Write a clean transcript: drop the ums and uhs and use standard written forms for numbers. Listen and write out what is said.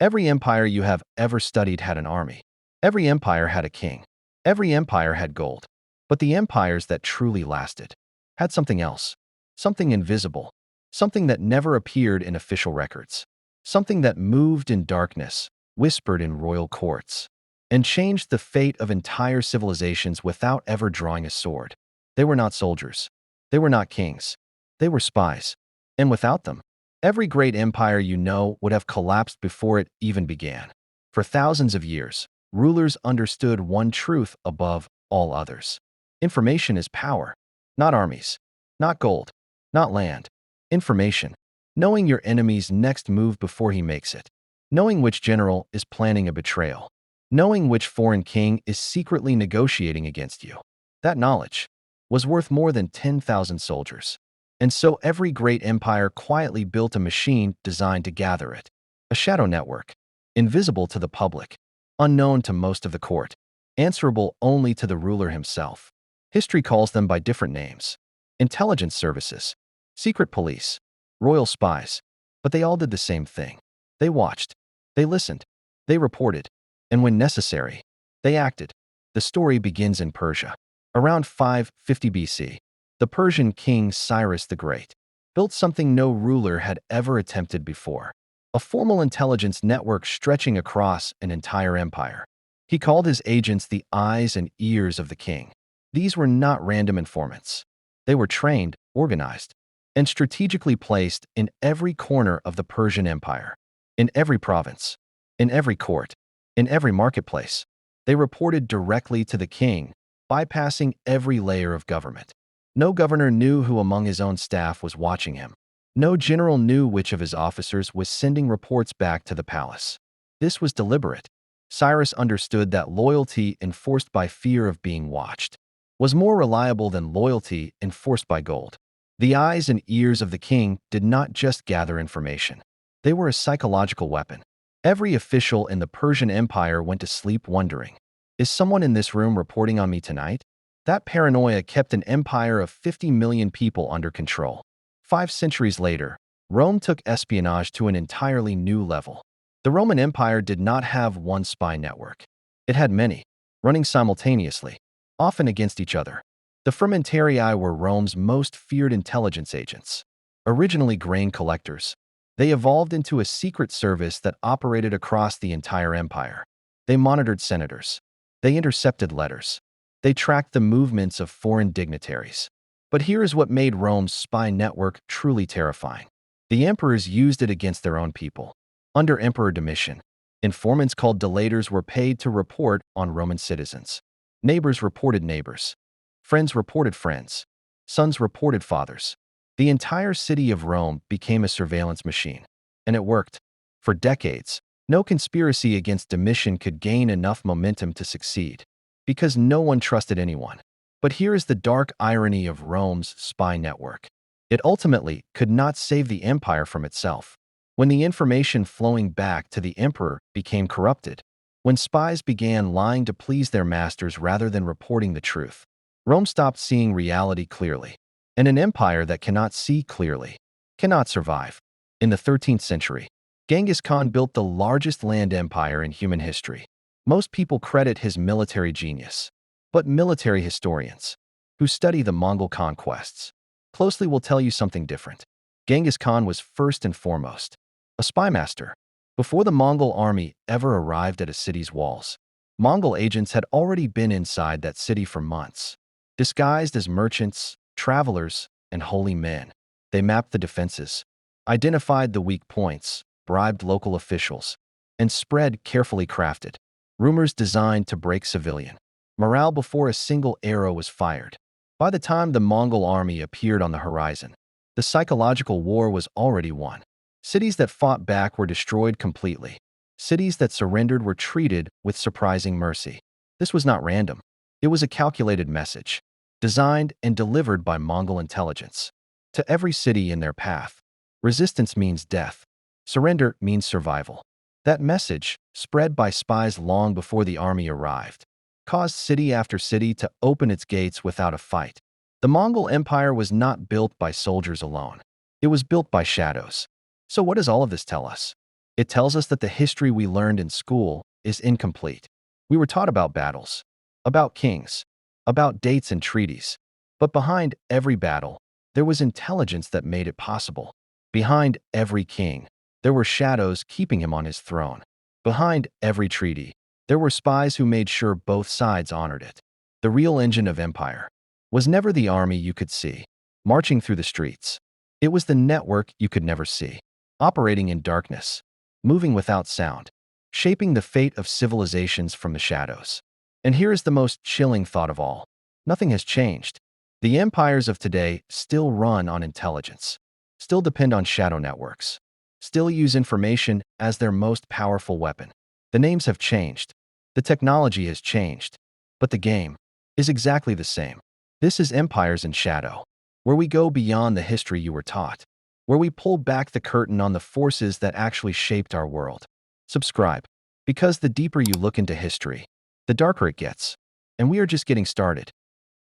Every empire you have ever studied had an army. Every empire had a king. Every empire had gold. But the empires that truly lasted had something else, something invisible, something that never appeared in official records, something that moved in darkness, whispered in royal courts, and changed the fate of entire civilizations without ever drawing a sword. They were not soldiers. They were not kings. They were spies. And without them, every great empire you know would have collapsed before it even began. For thousands of years, rulers understood one truth above all others. Information is power, not armies, not gold, not land. Information. Knowing your enemy's next move before he makes it. Knowing which general is planning a betrayal. Knowing which foreign king is secretly negotiating against you. That knowledge was worth more than 10,000 soldiers. And so every great empire quietly built a machine designed to gather it. A shadow network, invisible to the public, unknown to most of the court, answerable only to the ruler himself. History calls them by different names: intelligence services, secret police, royal spies. But they all did the same thing. They watched, they listened, they reported, and when necessary, they acted. The story begins in Persia. Around 550 BC, the Persian king Cyrus the Great built something no ruler had ever attempted before: a formal intelligence network stretching across an entire empire. He called his agents the eyes and ears of the king. These were not random informants. They were trained, organized, and strategically placed in every corner of the Persian Empire. In every province, in every court, in every marketplace, they reported directly to the king, bypassing every layer of government. No governor knew who among his own staff was watching him. No general knew which of his officers was sending reports back to the palace. This was deliberate. Cyrus understood that loyalty enforced by fear of being watched was more reliable than loyalty enforced by gold. The eyes and ears of the king did not just gather information. They were a psychological weapon. Every official in the Persian Empire went to sleep wondering, is someone in this room reporting on me tonight? That paranoia kept an empire of 50 million people under control. 5 centuries later, Rome took espionage to an entirely new level. The Roman Empire did not have one spy network. It had many, running simultaneously, often against each other. The Frumentarii were Rome's most feared intelligence agents. Originally grain collectors, they evolved into a secret service that operated across the entire empire. They monitored senators. They intercepted letters. They tracked the movements of foreign dignitaries. But here is what made Rome's spy network truly terrifying. The emperors used it against their own people. Under Emperor Domitian, informants called delators were paid to report on Roman citizens. Neighbors reported neighbors. Friends reported friends. Sons reported fathers. The entire city of Rome became a surveillance machine. And it worked. For decades, no conspiracy against Domitian could gain enough momentum to succeed, because no one trusted anyone. But here is the dark irony of Rome's spy network. It ultimately could not save the empire from itself. When the information flowing back to the emperor became corrupted, when spies began lying to please their masters rather than reporting the truth, Rome stopped seeing reality clearly. And an empire that cannot see clearly cannot survive. In the 13th century, Genghis Khan built the largest land empire in human history. Most people credit his military genius. But military historians, who study the Mongol conquests, closely will tell you something different. Genghis Khan was first and foremost a spy master. Before the Mongol army ever arrived at a city's walls, Mongol agents had already been inside that city for months. Disguised as merchants, travelers, and holy men, they mapped the defenses, identified the weak points, bribed local officials, and spread carefully crafted rumors designed to break civilian morale before a single arrow was fired. By the time the Mongol army appeared on the horizon, the psychological war was already won. Cities that fought back were destroyed completely. Cities that surrendered were treated with surprising mercy. This was not random. It was a calculated message, designed and delivered by Mongol intelligence. To every city in their path, resistance means death. Surrender means survival. That message, spread by spies long before the army arrived, caused city after city to open its gates without a fight. The Mongol Empire was not built by soldiers alone. It was built by shadows. So what does all of this tell us? It tells us that the history we learned in school is incomplete. We were taught about battles, about kings, about dates and treaties. But behind every battle, there was intelligence that made it possible. Behind every king, there were shadows keeping him on his throne. Behind every treaty, there were spies who made sure both sides honored it. The real engine of empire was never the army you could see, marching through the streets. It was the network you could never see, operating in darkness, moving without sound, shaping the fate of civilizations from the shadows. And here is the most chilling thought of all. Nothing has changed. The empires of today still run on intelligence, still depend on shadow networks, still use information as their most powerful weapon. The names have changed, the technology has changed, but the game is exactly the same. This is Empires in Shadow, where we go beyond the history you were taught, where we pull back the curtain on the forces that actually shaped our world. Subscribe, because the deeper you look into history, the darker it gets. And we are just getting started.